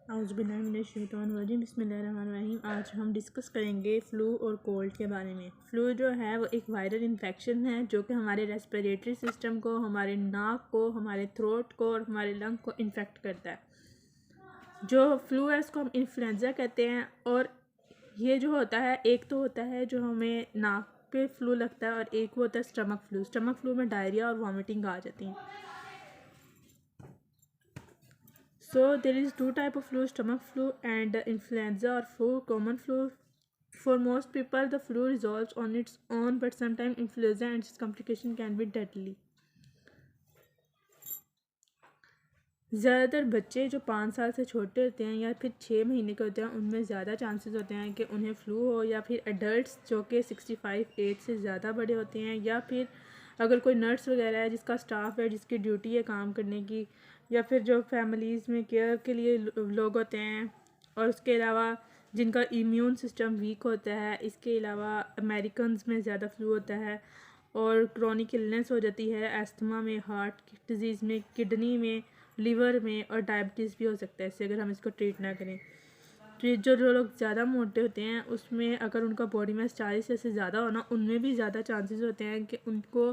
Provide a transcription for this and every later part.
औज़ुबिल्लाहिमिनश्शैतानिर्रजीम बिस्मिल्लाहिर्रहमानिर्रहीम। आज हम डिस्कस करेंगे फ़्लू और कोल्ड के बारे में। फ़्लू जो है वो एक वायरल इन्फेक्शन है जो कि हमारे रेस्पिरेटरी सिस्टम को, हमारे नाक को, हमारे थ्रोट को और हमारे लंग को इन्फेक्ट करता है। जो फ़्लू है इसको हम इन्फ्लुएंज़ा कहते हैं। और ये जो होता है, एक तो होता है जो हमें नाक पे फ़्लू लगता है और एक होता है स्टमक फ़्लू। स्टमक फ़्लू में डायरिया और वॉमिटिंग आ जाती है। So there is two type of flu, stomach flu and influenza or flu. Common flu for most people, the flu resolves on its own, but sometimes influenza and its complication can be deadly. ज़्यादातर बच्चे जो 5 साल से छोटे होते हैं या फिर 6 महीने के होते हैं उनमें ज़्यादा चांसेस होते हैं कि उन्हें फ़्लू हो, या फिर एडल्ट्स जो कि 65 एज से ज़्यादा बड़े होते हैं, या फिर अगर कोई नर्स वगैरह है जिसका स्टाफ है, जिसकी ड्यूटी है काम करने की, या फिर जो फैमिलीज़ में केयर के लिए लोग होते हैं, और उसके अलावा जिनका इम्यून सिस्टम वीक होता है। इसके अलावा अमेरिकन्स में ज़्यादा फ़्लू होता है और क्रोनिक इलनेस हो जाती है, अस्थमा में, हार्ट डिजीज़ में, किडनी में, लिवर में और डायबिटीज़ भी हो सकता है इससे, अगर हम इसको ट्रीट ना करें। तो ये जो लोग ज़्यादा मोटे होते हैं उसमें अगर उनका बॉडी मास 40 से ज़्यादा हो ना, उनमें भी ज़्यादा चांसेस होते हैं कि उनको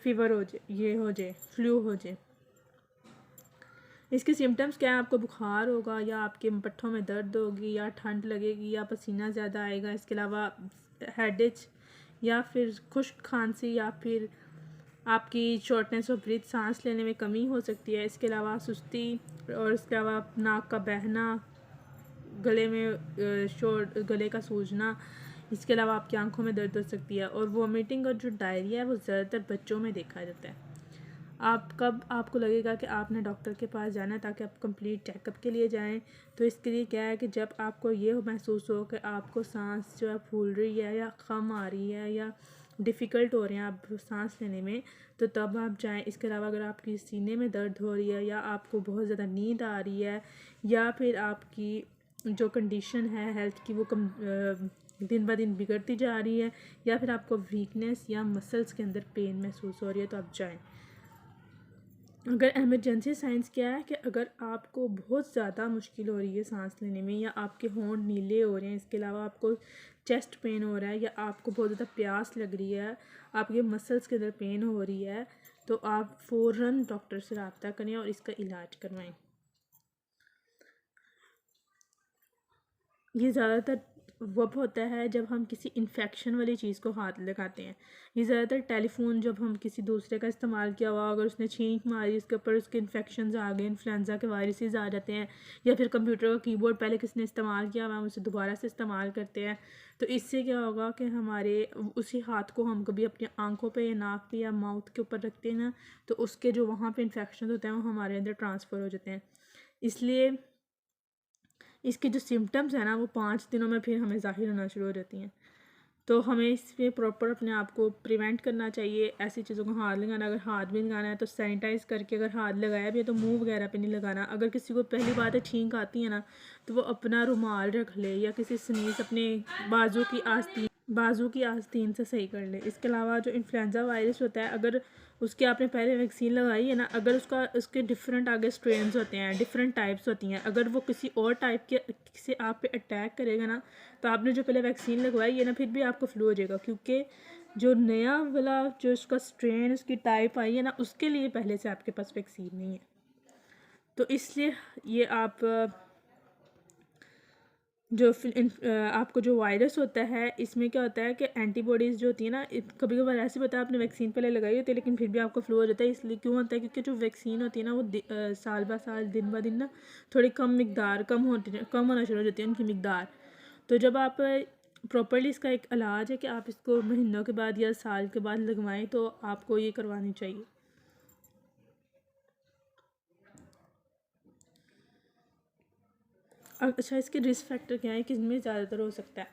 फीवर हो जाए, ये हो जाए, फ्लू हो जाए। इसके सिम्टम्स क्या है? आपको बुखार होगा, या आपके पट्ठों में दर्द होगी, या ठंड लगेगी, या पसीना ज़्यादा आएगा। इसके अलावा हेडेक, या फिर खुश्क खांसी, या फिर आपकी शॉर्टनेस ऑफ ब्रीथ, सांस लेने में कमी हो सकती है। इसके अलावा सुस्ती, और इसके अलावा नाक का बहना, गले में गले का सूजना। इसके अलावा आपकी आंखों में दर्द हो सकती है, और वॉमिटिंग और जो डायरिया है वो ज़्यादातर बच्चों में देखा जाता है। आपको लगेगा कि आपने डॉक्टर के पास जाना है ताकि आप कंप्लीट चेकअप के लिए जाएं। तो इसके लिए क्या है कि जब आपको ये महसूस हो कि आपको सांस जो है फूल रही है, या कम आ रही है, या डिफ़िकल्ट हो रहे हैं आप सांस लेने में, तो तब आप जाएं। इसके अलावा अगर आपकी सीने में दर्द हो रही है, या आपको बहुत ज़्यादा नींद आ रही है, या फिर आपकी जो कंडीशन है हेल्थ की वो दिन ब दिन बिगड़ती जा रही है, या फिर आपको वीकनेस या मसल्स के अंदर पेन महसूस हो रही है, तो आप जाएं। अगर इमरजेंसी साइंस क्या है कि अगर आपको बहुत ज़्यादा मुश्किल हो रही है सांस लेने में, या आपके होंठ नीले हो रहे हैं, इसके अलावा आपको चेस्ट पेन हो रहा है, या आपको बहुत ज़्यादा प्यास लग रही है, आपके मसल्स के अंदर पेन हो रही है, तो आप फ़ौरन डॉक्टर से रब्ता करें और इसका इलाज करवाएं। ये ज़्यादातर वब होता है जब हम किसी इन्फेक्शन वाली चीज़ को हाथ लगाते हैं। ये ज़्यादातर टेलीफोन जब हम किसी दूसरे का इस्तेमाल किया हुआ, अगर उसने छींक मारी, उसके ऊपर उसके इन्फेक्शन आ गए, इन्फ्लुएंजा के वायरसेस आ जाते हैं, या फिर कंप्यूटर का कीबोर्ड पहले किसने इस्तेमाल किया हुआ हम उसे दोबारा से इस्तेमाल करते हैं, तो इससे क्या होगा कि हमारे उसी हाथ को हम कभी अपनी आंखों पे या नाक पे या माउथ के ऊपर रखते हैं ना, तो उसके जो वहाँ पे इन्फेक्शन होते हैं वो हमारे अंदर ट्रांसफ़र हो जाते हैं। इसलिए इसके जो सिम्टम्स हैं ना वो 5 दिनों में फिर हमें ज़ाहिर होना शुरू हो जाती हैं। तो हमें इसमें प्रॉपर अपने आप को प्रिवेंट करना चाहिए, ऐसी चीज़ों को हाथ लगाना। अगर हाथ भी लगाना है तो सैनिटाइज़ करके, अगर हाथ लगाया भी है तो मुंह वगैरह पे नहीं लगाना। अगर किसी को पहली बात है छींक आती है ना, तो वो अपना रुमाल रख ले, या किसी स्नीज अपने बाजू की आस्तीन से सही कर ले। इसके अलावा जो इन्फ्लुएंजा वायरस होता है, अगर उसके आपने पहले वैक्सीन लगाई है ना, अगर उसके डिफरेंट आगे स्ट्रेन्स होते हैं, डिफरेंट टाइप्स होती हैं, अगर वो किसी और टाइप के से आप पे अटैक करेगा ना, तो आपने जो पहले वैक्सीन लगवाई है ना, फिर भी आपको फ्लू हो जाएगा, क्योंकि जो नया वाला जो उसका स्ट्रेन, उसकी टाइप आई है ना, उसके लिए पहले से आपके पास वैक्सीन नहीं है। तो इसलिए ये आप आपको जो वायरस होता है, इसमें क्या होता है कि एंटीबॉडीज़ जो होती है ना, कभी कभार ऐसे होता है आपने वैक्सीन पहले लगाई होती है लेकिन फिर भी आपको फ्लू हो जाता है। इसलिए क्यों होता है? क्योंकि जो वैक्सीन होती है ना वो साल ब साल, दिन ब दिन ना थोड़ी कम होना शुरू हो जाती है उनकी मिकदार। तो जब आप प्रॉपरली, इसका एक इलाज है कि आप इसको महीनों के बाद या साल के बाद लगवाएं, तो आपको ये करवानी चाहिए। अच्छा, इसके रिस्क फैक्टर क्या है कि इसमें ज़्यादातर हो सकता है?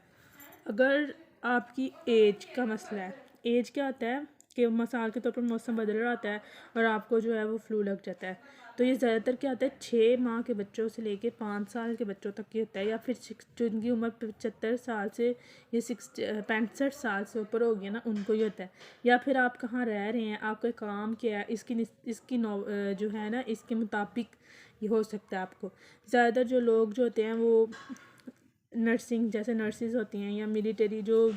अगर आपकी एज का मसला है, एज क्या होता है कि मिसाल के तौर पर मौसम बदल रहा होता है और आपको जो है वो फ्लू लग जाता है, तो ये ज़्यादातर क्या होता है 6 माह के बच्चों से लेके 5 साल के बच्चों तक ये होता है, या फिर जिनकी उम्र 75 साल से या 65 साल से ऊपर हो गया ना, उनको ये होता है। या फिर आप कहाँ रह रहे हैं, आपका काम क्या है, जो है ना इसके मुताबिक ये हो सकता है आपको। ज़्यादातर जो लोग जो होते हैं वो नर्सिंग जैसे नर्सिस होती हैं या मिलिट्री जो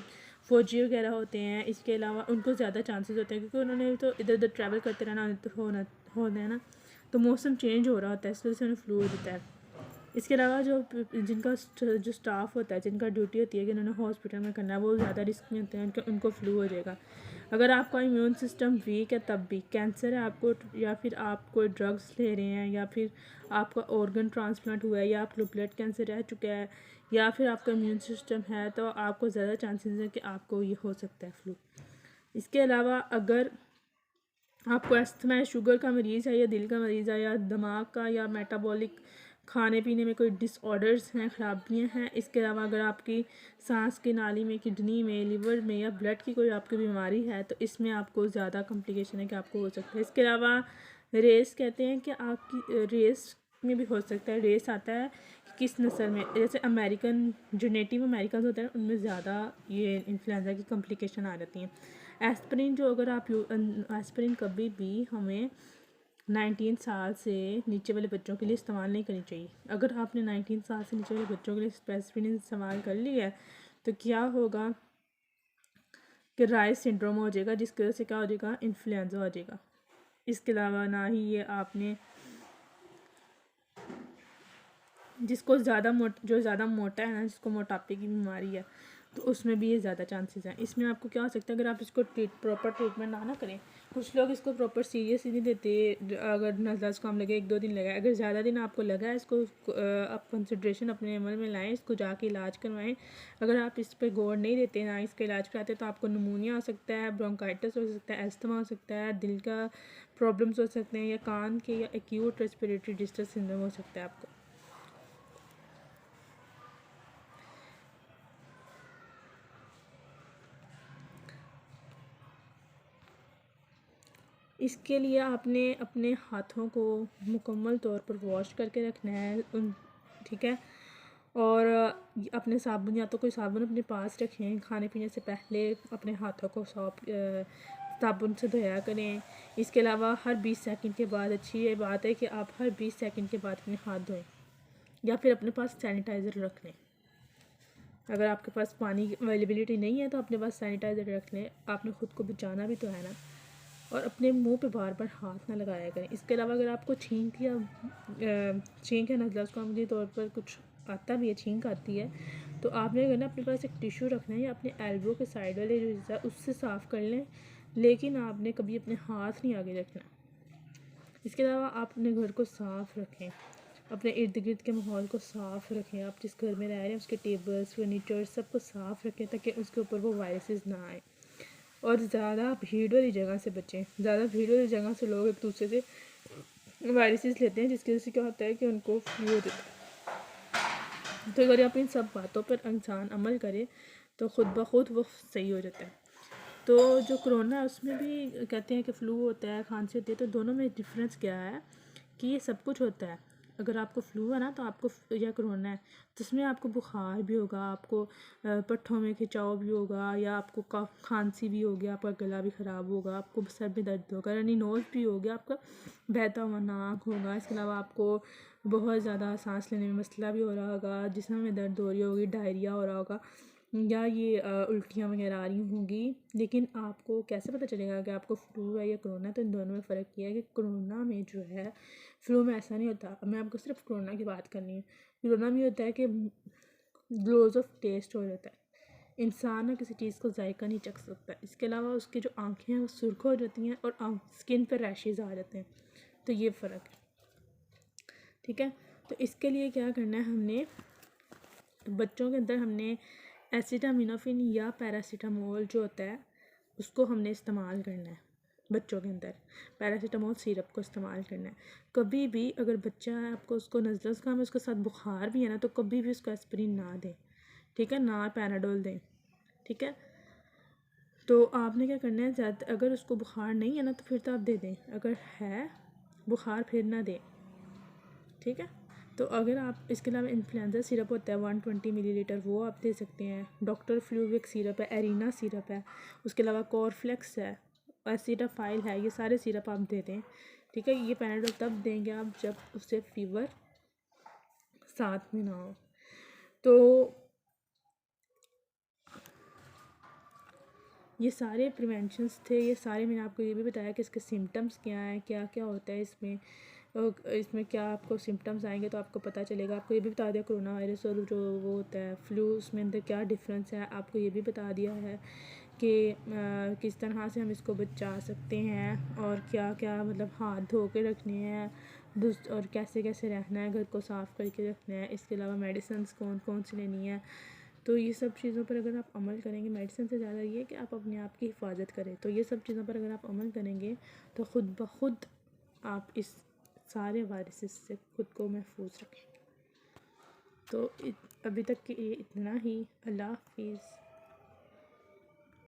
फ़ौजी वगैरह होते हैं, इसके अलावा उनको ज़्यादा चांसेस होते हैं क्योंकि उन्होंने तो इधर उधर ट्रैवल करते रहना होना है ना, तो मौसम चेंज हो रहा होता है, इस वजह से उन्हें फ्लू हो जाता है। इसके अलावा जो स्टाफ होता है, जिनका ड्यूटी होती है कि उन्होंने हॉस्पिटल में करना है, वो ज़्यादा रिस्क में होते हैं, उनको फ्लू हो जाएगा। अगर आपका इम्यून सिस्टम वीक है तब भी, कैंसर है आपको या फिर आप कोई ड्रग्स ले रहे हैं या फिर आपका ऑर्गन ट्रांसप्लांट हुआ है या आपको ब्लड कैंसर रह चुका है या फिर आपका इम्यून सिस्टम है, तो आपको ज़्यादा चांसेस हैं कि आपको ये हो सकता है फ्लू। इसके अलावा अगर आपको अस्थमा है, शुगर का मरीज़ है या दिल का मरीज़ है या दिमाग का या मेटाबॉलिक खाने पीने में कोई डिसऑर्डर्स हैं, ख़राबियाँ हैं, इसके अलावा अगर आपकी सांस की नाली में, किडनी में, लिवर में या ब्लड की कोई आपकी बीमारी है, तो इसमें आपको ज़्यादा कॉम्प्लिकेशन है कि आपको हो सकता है। इसके अलावा रेस कहते हैं कि आपकी रेस में भी हो सकता है। रेस आता है कि किस नस्ल में, जैसे अमेरिकन जो नेटिव अमेरिकन होते हैं उनमें ज़्यादा ये इन्फ्लुएंजा की कॉम्प्लिकेशन आ जाती हैं। एस्पिरिन जो अगर आप एस्पिरिन कभी भी हमें 19 साल से नीचे वाले बच्चों के लिए इस्तेमाल नहीं करनी चाहिए। अगर आपने 19 साल से नीचे वाले बच्चों के लिए एस्पिरिन इस्तेमाल कर लिया है तो क्या होगा कि राइस सिंड्रोम हो जाएगा, जिसकी वजह से क्या हो जाएगा, इन्फ्लुएंजा हो जाएगा। इसके अलावा ना ही ये आपने जिसको जो ज़्यादा मोटा है ना, जिसको मोटापे की बीमारी है, तो उसमें भी ये ज़्यादा चांसेस हैं। इसमें आपको क्या हो सकता है अगर आप इसको प्रॉपर ट्रीटमेंट ना करें। कुछ लोग इसको प्रॉपर सीरियस ही नहीं देते, अगर नज़ला जुकाम लगे 1-2 दिन लगा, अगर ज़्यादा दिन आपको लगा है इसको आप कंसिड्रेशन अपने अमल में लाएँ, इसको जाके इलाज करवाएं। अगर आप इस पर गौर नहीं देते, ना इसका इलाज कराते, तो आपको निमोनिया हो सकता है, ब्रोंकाइटिस हो सकता है, अस्थमा हो सकता है, दिल का प्रॉब्लम्स हो सकते हैं या कान के या एक्यूट रेस्पिरेटरी डिस्ट्रेस सिंड्रोम हो सकता है आपको। इसके लिए आपने अपने हाथों को मुकम्मल तौर पर वॉश करके रखना है ठीक है, और अपने साबुन या तो कोई साबुन अपने पास रखें। खाने पीने से पहले अपने हाथों को साबुन से धोया करें। इसके अलावा हर 20 सेकंड के बाद, अच्छी ये बात है कि आप हर 20 सेकंड के बाद अपने हाथ धोएं या फिर अपने पास सैनिटाइज़र रख लें। अगर आपके पास पानी की अवेलेबिलिटी नहीं है तो अपने पास सैनिटाइज़र रख लें, आपने ख़ुद को बचाना भी तो है ना। और अपने मुंह पे बार बार हाथ ना लगाया करें। इसके अलावा अगर आपको छींक या छींक है नज़ला जुकाम के तौर पर कुछ आता भी है, छींक आती है, तो आपने करना अपने पास एक टिश्यू रखना है या अपने एल्बो के साइड वाले जो हिस्सा उससे साफ़ कर लें, लेकिन आपने कभी अपने हाथ नहीं आगे रखना। इसके अलावा आप अपने घर को साफ़ रखें, अपने इर्द गिर्द के माहौल को साफ़ रखें। आप जिस घर में रह रहे हैं उसके टेबल्स, फर्नीचर सबको साफ़ रखें ताकि उसके ऊपर वो वायरसेस ना आए। और ज़्यादा भीड़ वाली जगह से बचें। ज़्यादा भीड़ वाली जगह से लोग एक दूसरे से वायरसेस लेते हैं, जिसकी वजह से क्या होता है कि उनको फ्लू हो जाता है। तो अगर आप इन सब बातों पर इंसान अमल करे तो ख़ुद ब खुद वो सही हो जाता है। तो जो कोरोना है उसमें भी कहते हैं कि फ़्लू होता है, खांसी होती है, तो दोनों में डिफरेंस क्या है कि ये सब कुछ होता है। अगर आपको फ्लू है ना तो आपको या कोरोना है तो इसमें आपको बुखार भी होगा, आपको पट्ठों में खिंचाव भी होगा या आपको खांसी भी होगी, आपका गला भी ख़राब होगा, आपको सर में दर्द होगा, रनी नोज़ भी होगी, आपका बहता हुआ नाक होगा। इसके अलावा आपको बहुत ज़्यादा सांस लेने में मसला भी हो रहा होगा, जिस्म में दर्द हो रही होगी, डायरिया हो रहा होगा या ये उल्टियाँ वगैरह आ रही होंगी। लेकिन आपको कैसे पता चलेगा कि आपको फ्लू है या कोरोना है? तो इन दोनों में फ़र्क ये है कि कोरोना में जो है, फ्लू में ऐसा नहीं होता। मैं आपको सिर्फ कोरोना की बात करनी है। कोरोना में होता है कि लॉस ऑफ टेस्ट हो जाता है, इंसान ना किसी चीज़ को जायका नहीं चख सकता। इसके अलावा उसकी जो आँखें हैं वो सुर्ख हो जाती हैं और स्किन पर रैशेज़ आ जाते हैं। तो ये फ़र्क है, ठीक है। तो इसके लिए क्या करना है, हमने बच्चों के अंदर हमने एसिटामिनोफेन या पैरासीटामोल जो होता है उसको हमने इस्तेमाल करना है। बच्चों के अंदर पैरासीटामोल सिरप को इस्तेमाल करना है। कभी भी अगर बच्चा है आपको उसको नज़ला जुकाम है, उसके साथ बुखार भी है ना, तो कभी भी उसको एस्पिरिन ना दें, ठीक है, ना पैनाडोल दें, ठीक है। तो आपने क्या करना है, ज़्यादा अगर उसको बुखार नहीं है ना तो फिर तो आप दे दें, अगर है बुखार फिर ना दें, ठीक है। तो अगर आप इसके अलावा इन्फ्लुएंजा सिरप होता है 120 मिलीलीटर, वो आप दे सकते हैं। डॉक्टर फ्लूविक सिरप है, एरिना सिरप है, उसके अलावा कॉर्फ्लेक्स है, एसिटाफाइल है, ये सारे सिरप आप दे दें। ठीक है। ये पैनाडोल तब देंगे आप जब उससे फीवर साथ में ना हो। तो ये सारे प्रिवेंशंस थे, ये सारे मैंने आपको ये भी बताया कि इसके सिम्टम्स क्या हैं, क्या क्या होता है इसमें, और इसमें क्या आपको सिम्टम्स आएंगे तो आपको पता चलेगा। आपको ये भी बता दिया कोरोना वायरस और जो वो होता है फ्लू, उसमें अंदर क्या डिफरेंस है, आपको ये भी बता दिया है कि किस तरह से हम इसको बचा सकते हैं और क्या क्या मतलब हाथ धो के रखने हैं और कैसे कैसे रहना है, घर को साफ़ करके रखना है। इसके अलावा मेडिसिन कौन कौन सी लेनी है। तो ये सब चीज़ों पर अगर आप अमल करेंगे, मेडिसिन से ज़्यादा ये कि आप अपने आप की हिफाजत करें, तो ये सब चीज़ों पर अगर आप अमल करेंगे तो ख़ुद ब खुद आप इस सारे वायरसेस से ख़ुद को महफूज रखेंगे। तो अभी तक के लिए इतना ही। अल्लाह हाफिज़।